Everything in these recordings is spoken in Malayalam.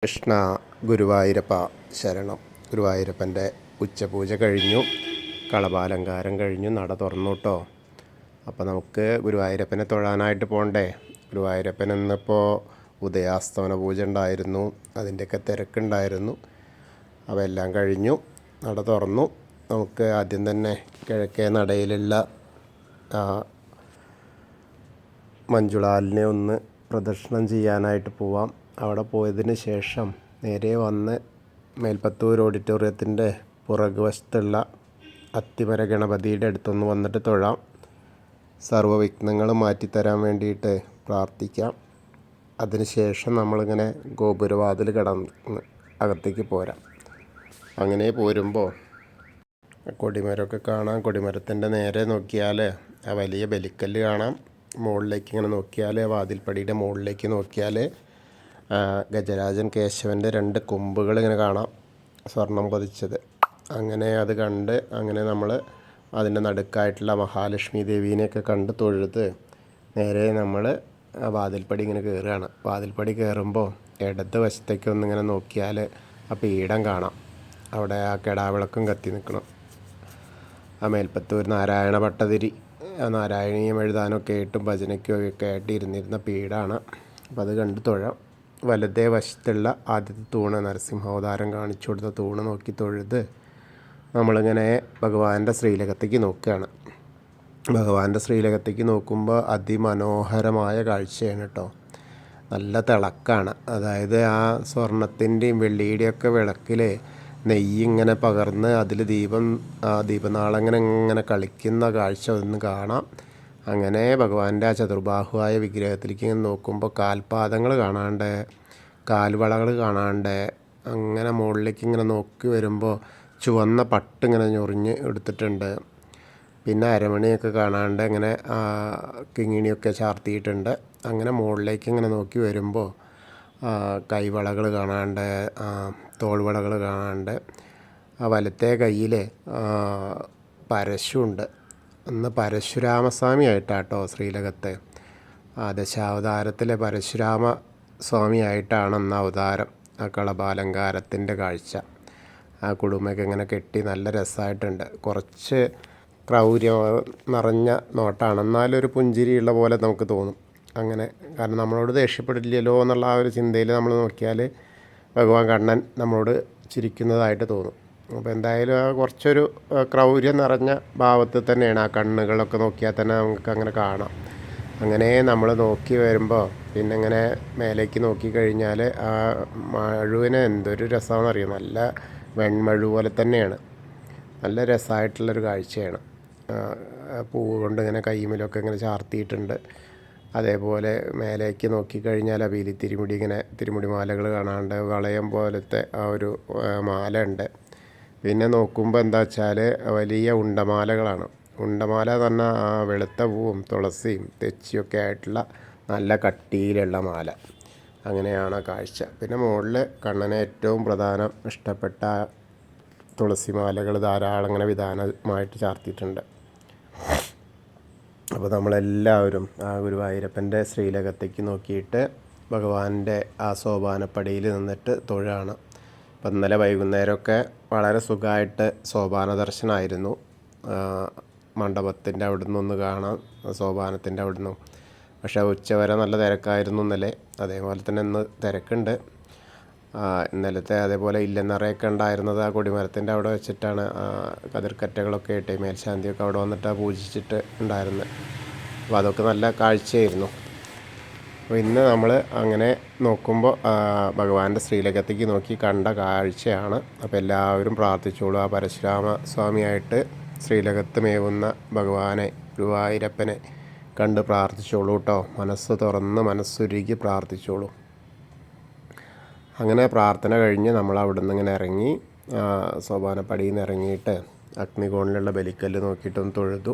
കൃഷ്ണ ഗുരുവായൂരപ്പ ശരണം. ഗുരുവായൂരപ്പൻ്റെ ഉച്ചപൂജ കഴിഞ്ഞു, കളഭാലങ്കാരം കഴിഞ്ഞു, നട തുറന്നു കേട്ടോ. അപ്പോൾ നമുക്ക് ഗുരുവായൂരപ്പനെ തൊഴാനായിട്ട് പോകണ്ടേ. ഗുരുവായൂരപ്പൻ ഇന്നിപ്പോൾ ഉദയാസ്തമന പൂജ ഉണ്ടായിരുന്നു, അതിൻ്റെയൊക്കെ തിരക്കുണ്ടായിരുന്നു. അപ്പോൾ എല്ലാം കഴിഞ്ഞു, നട തുറന്നു. നമുക്ക് ആദ്യം തന്നെ കിഴക്കേ നടയിലുള്ള മഞ്ജുളാലിനെ ഒന്ന് പ്രദക്ഷിണം ചെയ്യാനായിട്ട് പോവാം. അവിടെ പോയതിന് ശേഷം നേരെ വന്ന് മേൽപ്പത്തൂർ ഓഡിറ്റോറിയത്തിൻ്റെ പുറകുവശത്തുള്ള അത്തിമര ഗണപതിയുടെ അടുത്തൊന്ന് വന്നിട്ട് തൊഴാം. സർവ്വവിഘ്നങ്ങളും മാറ്റിത്തരാൻ വേണ്ടിയിട്ട് പ്രാർത്ഥിക്കാം. അതിനുശേഷം നമ്മളിങ്ങനെ ഗോപുരവാതിൽ കടന്ന് അകത്തേക്ക് പോരാം. അങ്ങനെ പോരുമ്പോൾ കൊടിമരമൊക്കെ കാണാം. കൊടിമരത്തിൻ്റെ നേരെ നോക്കിയാൽ ആ വലിയ ബലിക്കല്ല് കാണാം. മുകളിലേക്ക് ഇങ്ങനെ നോക്കിയാൽ, വാതിൽപ്പടിയുടെ മുകളിലേക്ക് നോക്കിയാൽ ഗജരാജൻ കേശവൻ്റെ 2 കൊമ്പുകൾ ഇങ്ങനെ കാണാം, സ്വർണം പതിച്ചത്. അങ്ങനെ അത് കണ്ട് അങ്ങനെ നമ്മൾ അതിൻ്റെ നടുക്കായിട്ടുള്ള മഹാലക്ഷ്മി ദേവീനെയൊക്കെ കണ്ട് തൊഴുത് നേരെ നമ്മൾ വാതിൽപ്പടി ഇങ്ങനെ കയറുകയാണ്. വാതിൽപ്പടി കയറുമ്പോൾ ഇടത് വശത്തേക്ക് ഒന്നിങ്ങനെ നോക്കിയാൽ ആ പീഠം കാണാം. അവിടെ ആ കെടാവിളക്കും കത്തി നിൽക്കണം. ആ മേൽപ്പത്തൂർ നാരായണ ഭട്ടതിരി നാരായണീയം എഴുതാനൊക്കെ ആയിട്ടും ഭജനയ്ക്കും ഒക്കെ ആയിട്ട് ഇരുന്നിരുന്ന പീഠമാണ്. അപ്പം അത് കണ്ട് തൊഴാം. വലതേ വശത്തുള്ള ആദ്യത്തെ തൂണ്, നരസിംഹാവതാരം കാണിച്ചു കൊടുത്ത തൂണ് നോക്കി തൊഴുത് നമ്മളിങ്ങനെ ഭഗവാന്റെ ശ്രീലകത്തേക്ക് നോക്കുകയാണ്. ഭഗവാന്റെ ശ്രീലകത്തേക്ക് നോക്കുമ്പോൾ അതിമനോഹരമായ കാഴ്ചയാണ് കേട്ടോ. നല്ല തിളക്കാണ്. അതായത് ആ സ്വർണത്തിൻ്റെയും വെള്ളിയുടെയൊക്കെ വിളക്കിൽ നെയ്യ് ഇങ്ങനെ പകർന്ന് അതിൽ ദീപനാളങ്ങനെ ഇങ്ങനെ കളിക്കുന്ന കാഴ്ച ഒന്ന് കാണാം. അങ്ങനെ ഭഗവാന്റെ ആ ചതുർബാഹുവായ വിഗ്രഹത്തിലേക്ക് ഇങ്ങനെ നോക്കുമ്പോൾ കാൽപാദങ്ങൾ കാണാണ്ട്, കാൽവളകൾ കാണാണ്ട്, അങ്ങനെ മുകളിലേക്ക് ഇങ്ങനെ നോക്കി വരുമ്പോൾ ചുവന്ന പട്ട് ഇങ്ങനെ ഞൊറിഞ്ഞ് എടുത്തിട്ടുണ്ട്. പിന്നെ അരമണിയൊക്കെ കാണാണ്ട് ഇങ്ങനെ കിങ്ങിണിയൊക്കെ ചാർത്തിയിട്ടുണ്ട്. അങ്ങനെ മുകളിലേക്ക് ഇങ്ങനെ നോക്കി വരുമ്പോൾ കൈവളകൾ കാണാണ്ട്, തോൾവളകൾ കാണാണ്ട്, ആ വലത്തെ കയ്യിൽ പരശുണ്ട്. അന്ന് പരശുരാമസ്വാമി ആയിട്ടാട്ടോ ശ്രീലകത്ത്. ദശാവതാരത്തിലെ പരശുരാമ സ്വാമി ആയിട്ടാണ് അന്ന് അവതാരം. ആ കളഭാലങ്കാരത്തിൻ്റെ കാഴ്ച ആ കുടുംബമൊക്കെ ഇങ്ങനെ കെട്ടി നല്ല രസമായിട്ടുണ്ട്. കുറച്ച് ക്രൗര്യം നിറഞ്ഞ നോട്ടാണ്, എന്നാലും ഒരു പുഞ്ചിരിയുള്ള പോലെ നമുക്ക് തോന്നും. അങ്ങനെ കാരണം നമ്മളോട് ദേഷ്യപ്പെടില്ലല്ലോ എന്നുള്ള ആ ഒരു ചിന്തയിൽ നമ്മൾ നോക്കിയാൽ ഭഗവാൻ കണ്ണൻ നമ്മളോട് ചിരിക്കുന്നതായിട്ട് തോന്നും. അപ്പോൾ എന്തായാലും ആ കുറച്ചൊരു ക്രൗര്യം നിറഞ്ഞ ഭാവത്തിൽ തന്നെയാണ്. ആ കണ്ണുകളൊക്കെ നോക്കിയാൽ തന്നെ നമുക്ക് അങ്ങനെ കാണാം. അങ്ങനെ നമ്മൾ നോക്കി വരുമ്പോൾ പിന്നെ ഇങ്ങനെ മേലേക്ക് നോക്കി കഴിഞ്ഞാൽ ആ മഴുവിന് എന്തൊരു രസമാണെന്നറിയാം. നല്ല വെൺമഴു പോലെ തന്നെയാണ്, നല്ല രസമായിട്ടുള്ളൊരു കാഴ്ചയാണ്. പൂവ് കൊണ്ട് ഇങ്ങനെ കൈമിലൊക്കെ ഇങ്ങനെ ചാർത്തിയിട്ടുണ്ട്. അതേപോലെ മേലേക്ക് നോക്കിക്കഴിഞ്ഞാൽ അബീലി തിരുമുടി ഇങ്ങനെ തിരുമുടി മാലകൾ കാണാണ്ട്, വളയം പോലത്തെ ആ ഒരു മാല ഉണ്ട്. പിന്നെ നോക്കുമ്പോൾ എന്താ വെച്ചാൽ വലിയ ഉണ്ടമാലകളാണ്. ഉണ്ടമാല തന്നെ ആ വെളുത്ത പൂവും തുളസിയും തെച്ചിയൊക്കെ ആയിട്ടുള്ള നല്ല കട്ടിയിലുള്ള മാല. അങ്ങനെയാണ് കാഴ്ച. പിന്നെ മുകളിൽ കണ്ണനെ ഏറ്റവും പ്രധാനം ഇഷ്ടപ്പെട്ട തുളസി മാലകൾ ധാരാളം ഇങ്ങനെ വിധാനമായിട്ട് ചാർത്തിയിട്ടുണ്ട്. അപ്പോൾ നമ്മളെല്ലാവരും ആ ഗുരുവായൂരപ്പൻ്റെ ശ്രീലകത്തേക്ക് നോക്കിയിട്ട് ഭഗവാന്റെ ആ സോപാനപ്പടിയിൽ നിന്നിട്ട് തൊഴാണ്. അപ്പം ഇന്നലെ വൈകുന്നേരമൊക്കെ വളരെ സുഖമായിട്ട് സോപാന ദർശനമായിരുന്നു. മണ്ഡപത്തിൻ്റെ അവിടെ നിന്നൊന്ന് കാണാം, സോപാനത്തിൻ്റെ അവിടെ നിന്നും. പക്ഷേ ഉച്ചവരെ നല്ല തിരക്കായിരുന്നു ഇന്നലെ. അതേപോലെ തന്നെ ഇന്ന് തിരക്കുണ്ട്. ഇന്നലത്തെ അതേപോലെ ഇല്ലെന്നറയൊക്കെ ഉണ്ടായിരുന്നത് ആ കൊടിമരത്തിൻ്റെ അവിടെ വെച്ചിട്ടാണ്. കതിർക്കറ്റകളൊക്കെ ഇട്ട് മേൽശാന്തിയൊക്കെ അവിടെ വന്നിട്ട് പൂജിച്ചിട്ട് ഉണ്ടായിരുന്നത്. അപ്പോൾ അതൊക്കെ നല്ല കാഴ്ചയായിരുന്നു. അപ്പോൾ ഇന്ന് നമ്മൾ അങ്ങനെ നോക്കുമ്പോൾ ഭഗവാന്റെ ശ്രീലകത്തേക്ക് നോക്കി കണ്ട കാഴ്ചയാണ്. അപ്പോൾ എല്ലാവരും പ്രാർത്ഥിച്ചോളൂ. ആ പരശുരാമ സ്വാമിയായിട്ട് ശ്രീലകത്ത് മേവുന്ന ഭഗവാനെ ഗുരുവായൂരപ്പനെ കണ്ട് പ്രാർത്ഥിച്ചോളൂ കേട്ടോ. മനസ്സ് തുറന്ന് മനസ്സുരുകി പ്രാർത്ഥിച്ചോളൂ. അങ്ങനെ പ്രാർത്ഥന കഴിഞ്ഞ് നമ്മൾ അവിടെ നിന്ന് ഇങ്ങനെ ഇറങ്ങി സോപാനപ്പടിയിൽ നിന്ന് ഇറങ്ങിയിട്ട് അഗ്നികോണിലുള്ള ബലിക്കല്ല് നോക്കിയിട്ടൊന്ന് തൊഴുതു.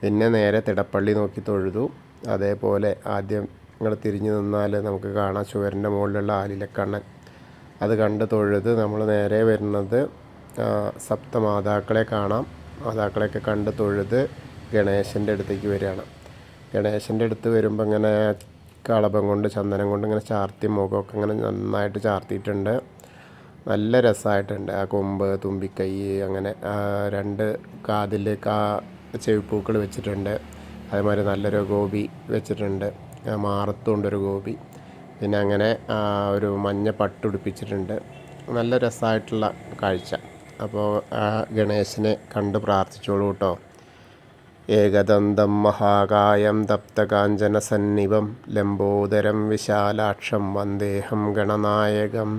പിന്നെ നേരെ തിടപ്പള്ളി നോക്കി തൊഴുതു. അതേപോലെ ആദ്യം നിങ്ങൾ തിരിഞ്ഞു നിന്നാൽ നമുക്ക് കാണാം ചുവരിൻ്റെ മുകളിലുള്ള ആലിലക്കണ്ണൻ. അത് കണ്ട് തൊഴുത് നമ്മൾ നേരെ വരുന്നത് സപ്തമാതാക്കളെ കാണാം. മാതാക്കളെയൊക്കെ കണ്ട് തൊഴുത് ഗണേശൻ്റെ അടുത്തേക്ക് വരികയാണ്. ഗണേശൻ്റെ അടുത്ത് വരുമ്പോൾ ഇങ്ങനെ കളഭം കൊണ്ട് ചന്ദനം കൊണ്ട് ഇങ്ങനെ ചാർത്തി മുഖമൊക്കെ ഇങ്ങനെ നന്നായിട്ട് ചാർത്തിയിട്ടുണ്ട്. നല്ല രസമായിട്ടുണ്ട്. ആ കൊമ്പ്, തുമ്പിക്കൈ, അങ്ങനെ 2 കാതിൽ ചെവിപ്പൂക്കൾ വെച്ചിട്ടുണ്ട്. അതേമാതിരി നല്ലൊരു ഗോപി വെച്ചിട്ടുണ്ട്. മാറത്തുകൊണ്ടൊരു ഗോപി, പിന്നെ അങ്ങനെ ഒരു മഞ്ഞ പട്ടുടുപ്പിച്ചിട്ടുണ്ട്. നല്ല രസമായിട്ടുള്ള കാഴ്ച. അപ്പോൾ ഗണേശനെ കണ്ട് പ്രാർത്ഥിച്ചോളൂ കേട്ടോ. ഏകദന്തം മഹാകായം തപ്തകാഞ്ചനസന്നിഭം ലംബോദരം വിശാലാക്ഷം വന്ദേഹം ഗണനായകം.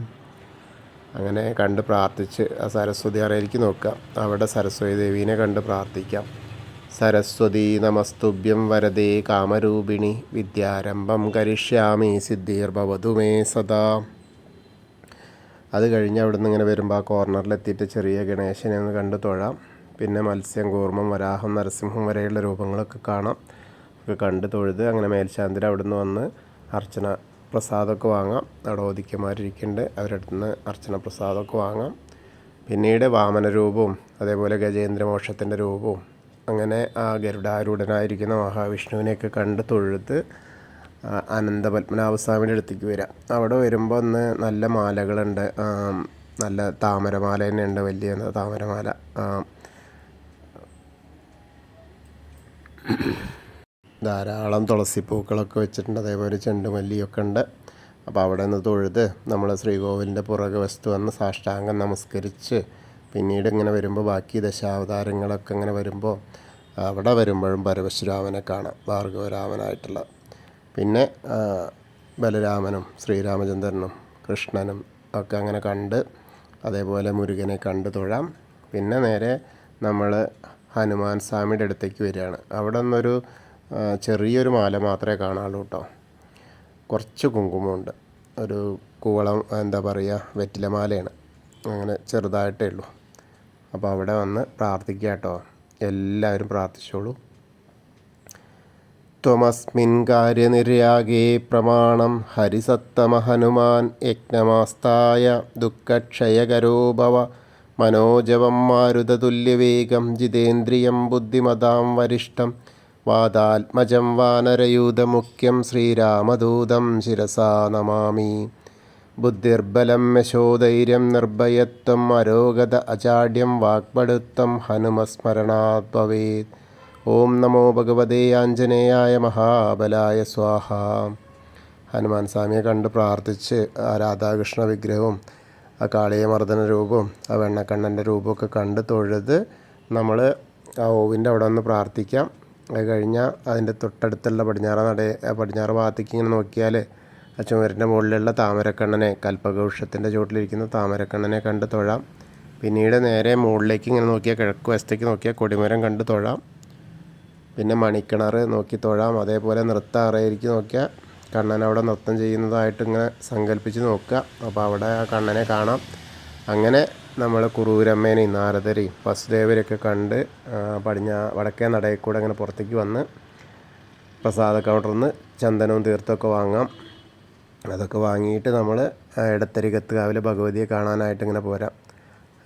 അങ്ങനെ കണ്ട് പ്രാർത്ഥിച്ച് സരസ്വതി അറയിലേക്ക് നോക്കുക. അവിടെ സരസ്വതി ദേവീനെ കണ്ട് പ്രാർത്ഥിക്കാം. സരസ്വതി നമസ്തുഭ്യം വരദേ കാമരൂപിണി വിദ്യാരംഭം കരിഷ്യാമി സിദ്ധിർഭവതു മേ സദാ. അത് കഴിഞ്ഞ് അവിടെ നിന്ന് ഇങ്ങനെ വരുമ്പോൾ ആ കോർണറിലെത്തിയിട്ട് ചെറിയ ഗണേശനെ ഒന്ന് കണ്ട് തൊഴാം. പിന്നെ മത്സ്യം, കൂർമ്മം, വരാഹം, നരസിംഹം വരെയുള്ള രൂപങ്ങളൊക്കെ കാണാം. ഒക്കെ കണ്ട് തൊഴുത് അങ്ങനെ മേൽശാന്തിൽ അവിടെ നിന്ന് വന്ന് അർച്ചന പ്രസാദമൊക്കെ വാങ്ങാം. അവിടെ ഓദിക്കന്മാരിക്കുന്നുണ്ട്, അവരുടെ അടുത്ത് നിന്ന് അർച്ചന പ്രസാദമൊക്കെ വാങ്ങാം. പിന്നീട് വാമനരൂപവും അതേപോലെ ഗജേന്ദ്രമോക്ഷത്തിൻ്റെ രൂപവും അങ്ങനെ ആ ഗരുഡാരൂഢനായിരിക്കുന്ന മഹാവിഷ്ണുവിനെയൊക്കെ കണ്ട് തൊഴുത് അനന്തപത്മനാഭസ്വാമിയുടെ അടുത്തേക്ക് വരാം. അവിടെ വരുമ്പോൾ ഒന്ന് നല്ല മാലകളുണ്ട്. നല്ല താമരമാല തന്നെ ഉണ്ട്, വലിയ താമരമാല. ധാരാളം തുളസിപ്പൂക്കളൊക്കെ വെച്ചിട്ടുണ്ട്. അതേപോലെ ചെണ്ടുമല്ലിയൊക്കെ ഉണ്ട്. അപ്പോൾ അവിടെ നിന്ന് തൊഴുത് നമ്മൾ ശ്രീകോവിലിൻ്റെ പുറകെ വസ്തു വന്ന് സാഷ്ടാംഗം നമസ്കരിച്ച് പിന്നീട് ഇങ്ങനെ വരുമ്പോൾ ബാക്കി ദശാവതാരങ്ങളൊക്കെ ഇങ്ങനെ വരുമ്പോൾ അവിടെ വരുമ്പോഴും പരശുരാമനെ കാണാം, ഭാർഗവരാമനായിട്ടുള്ള. പിന്നെ ബലരാമനും ശ്രീരാമചന്ദ്രനും കൃഷ്ണനും ഒക്കെ അങ്ങനെ കണ്ട്, അതേപോലെ മുരുകനെ കണ്ട് തൊഴാം. പിന്നെ നേരെ നമ്മൾ ഹനുമാൻ സ്വാമിയുടെ അടുത്തേക്ക് വരികയാണ്. അവിടെ നിന്നൊരു ചെറിയൊരു മാല മാത്രമേ കാണാനുള്ളൂ കേട്ടോ. കുറച്ച് കുങ്കുമമുണ്ട്. ഒരു കൂവളം, എന്താ പറയുക, വെറ്റിലമാലയാണ്. അങ്ങനെ ചെറുതായിട്ടേ ഉള്ളൂ. അപ്പോൾ അവിടെ വന്ന് പ്രാർത്ഥിക്കുക കേട്ടോ. എല്ലാവരും പ്രാർത്ഥിച്ചോളൂ. ത്വമസ്മിൻ കാര്യനിര്യാഗേ പ്രമാണം ഹരിസത്തമ ഹനുമാൻ യജ്ഞമാസ്തായ ദുഃഖക്ഷയകരോ ഭവ മനോജവം മാരുതതുല്യവേഗം ജിതേന്ദ്രിയം ബുദ്ധിമതാം വരിഷ്ഠം വാതാത്മജം വാനരയൂഥമുഖ്യം ശ്രീരാമദൂതം ശിരസാ നമാമി. ബുദ്ധിർബലം യശോധൈര്യം നിർഭയത്വം അരോഗത അജാഡ്യം വാക്പടുത്തം ഹനുമസ്മരണാത് ഭവേത്. ഓം നമോ ഭഗവതേ ആഞ്ജനേയായ മഹാബലായ സ്വാഹ. ഹനുമാൻ സ്വാമിയെ കണ്ട് പ്രാർത്ഥിച്ച് ആ രാധാകൃഷ്ണ വിഗ്രഹവും ആ കാളിയമർദ്ദന രൂപവും ആ വെണ്ണക്കണ്ണൻ്റെ രൂപമൊക്കെ കണ്ട് തൊഴുത് നമ്മൾ ആ ഓവിൻ്റെ അവിടെ ഒന്ന് പ്രാർത്ഥിക്കാം. അത് കഴിഞ്ഞാൽ അതിൻ്റെ തൊട്ടടുത്തുള്ള പടിഞ്ഞാറ് ഭാഗത്തേക്ക് ഇങ്ങനെ നോക്കിയാൽ ആ ചുമരിൻ്റെ മുകളിലുള്ള താമരക്കണ്ണനെ, കൽപ്പകവൃക്ഷത്തിൻ്റെ ചുവട്ടിലിരിക്കുന്ന താമരക്കണ്ണനെ കണ്ട് തൊഴാം. പിന്നീട് നേരെ മുകളിലേക്ക് ഇങ്ങനെ നോക്കിയാൽ കിഴക്ക് വശത്തേക്ക് നോക്കിയാൽ കൊടിമരം കണ്ട് തൊഴാം. പിന്നെ മണിക്കിണർ നോക്കി തൊഴാം. അതേപോലെ നൃത്ത അറയിലേക്ക് നോക്കിയാൽ കണ്ണൻ അവിടെ നൃത്തം ചെയ്യുന്നതായിട്ട് ഇങ്ങനെ സങ്കല്പിച്ച് നോക്കുക. അപ്പോൾ അവിടെ ആ കണ്ണനെ കാണാം. അങ്ങനെ നമ്മൾ കുറൂരമ്മേനെയും നാരദരെയും വസുദേവരെയൊക്കെ കണ്ട് വടക്കേ നടയിൽ കൂടെ അങ്ങനെ പുറത്തേക്ക് വന്ന് പ്രസാദ കൗണ്ടറിൽ നിന്ന് ചന്ദനവും തീർത്ഥമൊക്കെ വാങ്ങാം. അതൊക്കെ വാങ്ങിയിട്ട് നമ്മൾ ഇടത്തരികത്തുകാവിലെ ഭഗവതിയെ കാണാനായിട്ട് ഇങ്ങനെ പോരാം.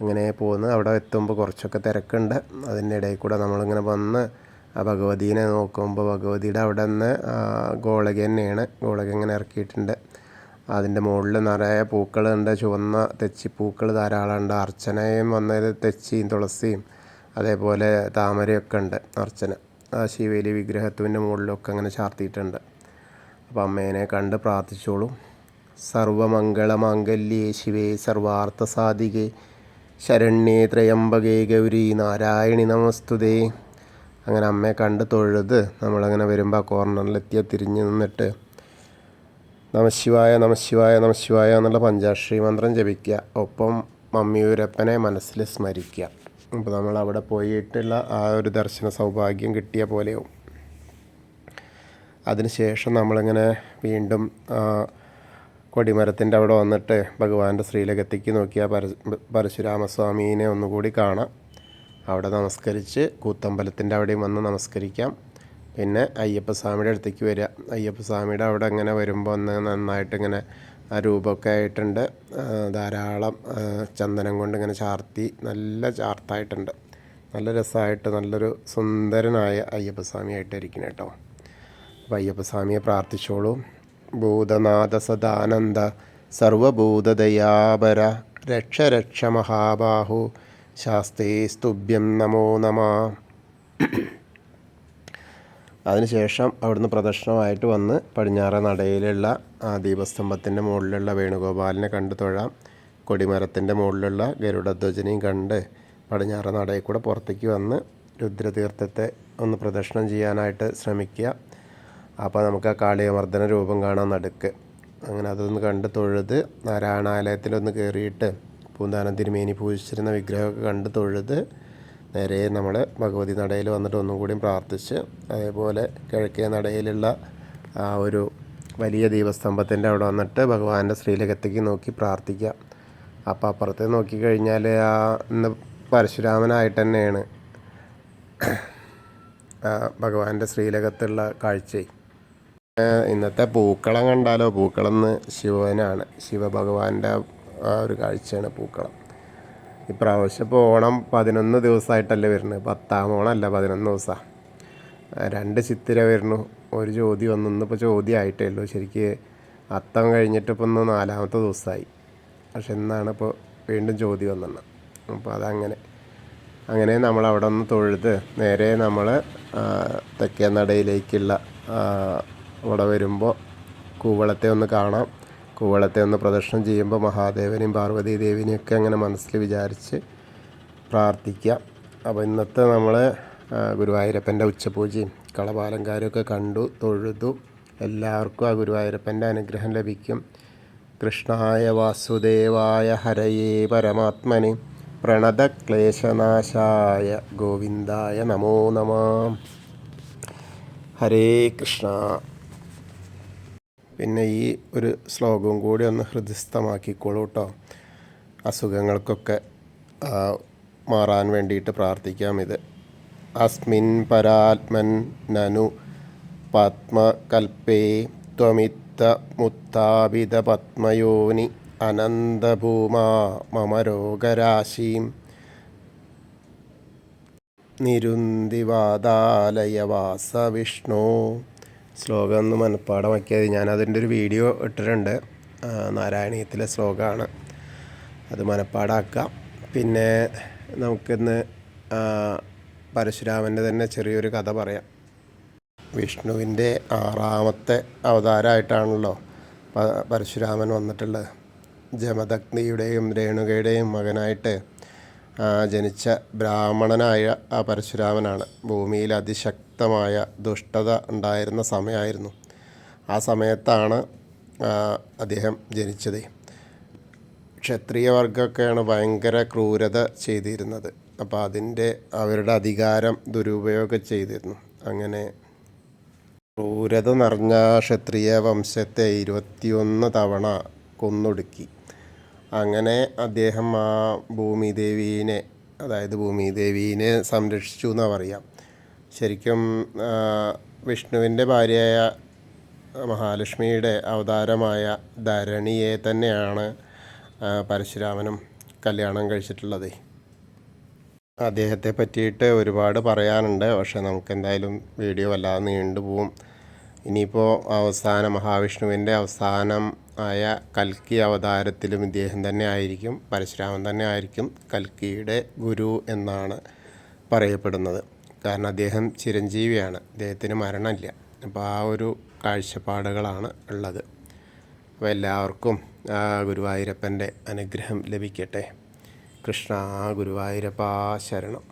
അങ്ങനെ പോന്ന് അവിടെ എത്തുമ്പോൾ കുറച്ചൊക്കെ തിരക്കുണ്ട്. അതിൻ്റെ ഇടയിൽ കൂടെ നമ്മളിങ്ങനെ വന്ന് ആ ഭഗവതീനെ നോക്കുമ്പോൾ ഭഗവതിയുടെ അവിടെ നിന്ന് ഗോളക തന്നെയാണ്. ഗോളക ഇങ്ങനെ ഇറക്കിയിട്ടുണ്ട്. അതിൻ്റെ മുകളിൽ നിറയെ പൂക്കളുണ്ട്. ചുവന്ന തെച്ചിപ്പൂക്കൾ ധാരാളം ഉണ്ട്. അർച്ചനയും വന്നത് തെച്ചിയും തുളസിയും അതേപോലെ താമരയൊക്കെ ഉണ്ട്. അർച്ചന ആ ശിവേലി വിഗ്രഹത്തിൻ്റെ മുകളിലൊക്കെ അങ്ങനെ ചാർത്തിയിട്ടുണ്ട്. അപ്പോൾ അമ്മേനെ കണ്ട് പ്രാർത്ഥിച്ചോളൂ. സർവമംഗളമാംഗല്യേ ശിവേ സർവാർത്ഥസാധികേ ശരണ്യേ ത്രയംബകേ ഗൗരി നാരായണി നമസ്തുതേ. അങ്ങനെ അമ്മയെ കണ്ട് തൊഴുത് നമ്മളങ്ങനെ വരുമ്പോൾ ആ കോർണറിലെത്തിയ തിരിഞ്ഞ് നിന്നിട്ട് നമശിവായ നമശിവായ നമശിവായ എന്നുള്ള പഞ്ചാക്ഷരി മന്ത്രം ജപിക്കുക. ഒപ്പം മമ്മിയൂരപ്പനെ മനസ്സിൽ സ്മരിക്കുക. അപ്പോൾ നമ്മൾ അവിടെ പോയിട്ടുള്ള ആ ഒരു ദർശന സൗഭാഗ്യം കിട്ടിയ പോലെയാവും. അതിനുശേഷം നമ്മളിങ്ങനെ വീണ്ടും കൊടിമരത്തിൻ്റെ അവിടെ വന്നിട്ട് ഭഗവാന്റെ ശ്രീലകത്തേക്ക് നോക്കിയാൽ പരശുരാമസ്വാമീനെ ഒന്നുകൂടി കാണാം. അവിടെ നമസ്കരിച്ച് കൂത്തമ്പലത്തിൻ്റെ അവിടെയും വന്ന് നമസ്കരിക്കാം. പിന്നെ അയ്യപ്പസ്വാമിയുടെ അടുത്തേക്ക് വരിക. അയ്യപ്പസ്വാമിയുടെ അവിടെ ഇങ്ങനെ വരുമ്പോൾ ഒന്ന് നന്നായിട്ട് ഇങ്ങനെ ആ രൂപമൊക്കെ ആയിട്ടുണ്ട്. ധാരാളം ചന്ദനം കൊണ്ട് ഇങ്ങനെ ചാർത്തി നല്ല ചാർത്തായിട്ടുണ്ട്. നല്ല രസമായിട്ട് നല്ലൊരു സുന്ദരനായ അയ്യപ്പസ്വാമിയായിട്ടിരിക്കണം കേട്ടോ. അപ്പോൾ അയ്യപ്പസ്വാമിയെ പ്രാർത്ഥിച്ചോളൂ. ഭൂതനാഥ സദാനന്ദ സർവഭൂതദയാപര രക്ഷ രക്ഷ മഹാബാഹു ശാസ്തേ സ്തുഭ്യം നമോ നമ. അതിനുശേഷം അവിടുന്ന് പ്രദക്ഷിണമായിട്ട് വന്ന് പടിഞ്ഞാറേ നടയിലുള്ള ആ ദീപസ്തംഭത്തിൻ്റെ മുകളിലുള്ള വേണുഗോപാലിനെ കണ്ട് തൊഴാം. കൊടിമരത്തിൻ്റെ മുകളിലുള്ള ഗരുഡധ്വജനെയും കണ്ട് പടിഞ്ഞാറേ നടയിൽ കൂടെ പുറത്തേക്ക് വന്ന് രുദ്രതീർത്ഥത്തെ ഒന്ന് പ്രദക്ഷിണം ചെയ്യാനായിട്ട് ശ്രമിക്കുക. അപ്പോൾ നമുക്ക് ആ കാളിയമർദ്ദന രൂപം കാണാൻ നടുക്ക്. അങ്ങനെ അതൊന്ന് കണ്ട് തൊഴുത് നാരായണാലയത്തിലൊന്ന് കയറിയിട്ട് പൂന്താനം തിരുമേനി പൂജിച്ചിരുന്ന വിഗ്രഹമൊക്കെ കണ്ട് തൊഴുത് നേരെ നമ്മൾ ഭഗവതി നടയിൽ വന്നിട്ട് ഒന്നും കൂടിയും പ്രാർത്ഥിച്ച് അതേപോലെ കിഴക്കേ നടയിലുള്ള ആ ഒരു വലിയ ദീപസ്തംഭത്തിൻ്റെ അവിടെ വന്നിട്ട് ഭഗവാന്റെ ശ്രീലകത്തേക്ക് നോക്കി പ്രാർത്ഥിക്കുക. അപ്പോൾ അപ്പുറത്ത് നോക്കിക്കഴിഞ്ഞാൽ ആ ഇന്ന് പരശുരാമനായിട്ട് തന്നെയാണ് ഭഗവാന്റെ ശ്രീലകത്തുള്ള കാഴ്ച. ഇന്നത്തെ പൂക്കളം കണ്ടാലോ, പൂക്കളം ഇന്ന് ശിവനാണ്, ശിവഭഗവാന്റെ ആ ഒരു കാഴ്ചയാണ് പൂക്കളം. ഇപ്രാവശ്യം ഇപ്പോൾ ഓണം 11 ദിവസമായിട്ടല്ലേ വരുന്നത്, 10-ാം ഓണമല്ല 11 ദിവസമാണ്. 2 ചിത്തിര വരുന്നു, ഒരു ചോതി വന്നു. ഇന്നിപ്പോൾ ചോതി ആയിട്ടേ ഉള്ളൂ. ശരിക്ക് അത്തം കഴിഞ്ഞിട്ട് ഇപ്പോൾ ഇന്ന് 4-ാമത്തെ ദിവസമായി. പക്ഷെ ഇന്നാണ് ഇപ്പോൾ വീണ്ടും ചോതി വന്നത്. അപ്പോൾ അങ്ങനെ നമ്മൾ അവിടെ ഒന്ന് തൊഴുത് നേരെ നമ്മൾ തെക്കേ നടയിലേക്കുള്ള അവിടെ വരുമ്പോൾ കൂവളത്തെ ഒന്ന് കാണാം. കൂവളത്തെ ഒന്ന് പ്രദക്ഷിണം ചെയ്യുമ്പോൾ മഹാദേവനെയും പാർവതി ദേവിനെയൊക്കെ അങ്ങനെ മനസ്സിൽ വിചാരിച്ച് പ്രാർത്ഥിക്കുക. അപ്പോൾ ഇന്നത്തെ നമ്മൾ ഗുരുവായൂരപ്പൻ്റെ ഉച്ചപൂജയും കളഭാലങ്കാരമൊക്കെ കണ്ടു തൊഴുതു. എല്ലാവർക്കും ആ ഗുരുവായൂരപ്പൻ്റെ അനുഗ്രഹം ലഭിക്കും. കൃഷ്ണായ വാസുദേവായ ഹരയേ പരമാത്മനെ പ്രണതക്ലേശനാശായ ഗോവിന്ദായ നമോ നമ. ഹരേ കൃഷ്ണ. പിന്നെ ഈ ഒരു ശ്ലോകവും കൂടി ഒന്ന് ഹൃദയസ്ഥമാക്കിക്കോളൂ കേട്ടോ. അസുഖങ്ങൾക്കൊക്കെ മാറാൻ വേണ്ടിയിട്ട് പ്രാർത്ഥിക്കാം. ഇത് അസ്മിൻ പരാത്മൻ നനു പത്മകൽപ്പേ ത്വമിത്ത മുത്താപിത പത്മയോനി അനന്തഭൂമാ മമ രോഗരാശീം നിരുന്തിവാദാലയവാസ വിഷ്ണു. ശ്ലോകം ഒന്ന് മനഃപ്പാടമാക്കിയത് ഞാനതിൻ്റെ ഒരു വീഡിയോ ഇട്ടിട്ടുണ്ട്. നാരായണീയത്തിലെ ശ്ലോകമാണ്, അത് മനഃപ്പാടാക്കാം. പിന്നെ നമുക്കിന്ന് പരശുരാമൻ്റെ തന്നെ ചെറിയൊരു കഥ പറയാം. വിഷ്ണുവിൻ്റെ 6ാമത്തെ അവതാരമായിട്ടാണല്ലോ പരശുരാമൻ വന്നിട്ടുള്ളത്. ജമദഗ്നിയുടെയും രേണുകയുടെയും മകനായിട്ട് ജനിച്ച ബ്രാഹ്മണനായ ആ പരശുരാമനാണ്. ഭൂമിയിൽ അതിശക്തമായ ദുഷ്ടത ഉണ്ടായിരുന്ന സമയമായിരുന്നു. ആ സമയത്താണ് അദ്ദേഹം ജനിച്ചത്. ക്ഷത്രിയവർഗമൊക്കെയാണ് ഭയങ്കര ക്രൂരത ചെയ്തിരുന്നത്. അപ്പോൾ അവരുടെ അധികാരം ദുരുപയോഗം ചെയ്തിരുന്നു. അങ്ങനെ ക്രൂരത നിറഞ്ഞ ക്ഷത്രിയ വംശത്തെ 21 തവണ കൊന്നൊടുക്കി. അങ്ങനെ അദ്ദേഹം ആ ഭൂമിദേവീനെ സംരക്ഷിച്ചു എന്നാണ് പറയാം. ശരിക്കും വിഷ്ണുവിൻ്റെ ഭാര്യയായ മഹാലക്ഷ്മിയുടെ അവതാരമായ ധരണിയെ തന്നെയാണ് പരശുരാമനും കല്യാണം കഴിച്ചിട്ടുള്ളത്. അദ്ദേഹത്തെ പറ്റിയിട്ട് ഒരുപാട് പറയാനുണ്ട്. പക്ഷെ നമുക്കെന്തായാലും വീഡിയോ വല്ലാതെ നീണ്ടുപോകും. ഇനിയിപ്പോൾ മഹാവിഷ്ണുവിൻ്റെ അവസാനം ആയ കൽക്കി അവതാരത്തിലും ഇദ്ദേഹം തന്നെ ആയിരിക്കും, പരശുരാമൻ തന്നെ ആയിരിക്കും കൽക്കിയുടെ ഗുരു എന്നാണ് പറയപ്പെടുന്നത്. കാരണം അദ്ദേഹം ചിരഞ്ജീവിയാണ്, അദ്ദേഹത്തിന് മരണമില്ല. അപ്പോൾ ആ ഒരു കാഴ്ചപ്പാടുകളാണ് ഉള്ളത്. അപ്പോൾ എല്ലാവർക്കും ഗുരുവായൂരപ്പൻ്റെ അനുഗ്രഹം ലഭിക്കട്ടെ. കൃഷ്ണ ഗുരുവായൂരപ്പാ ശരണം.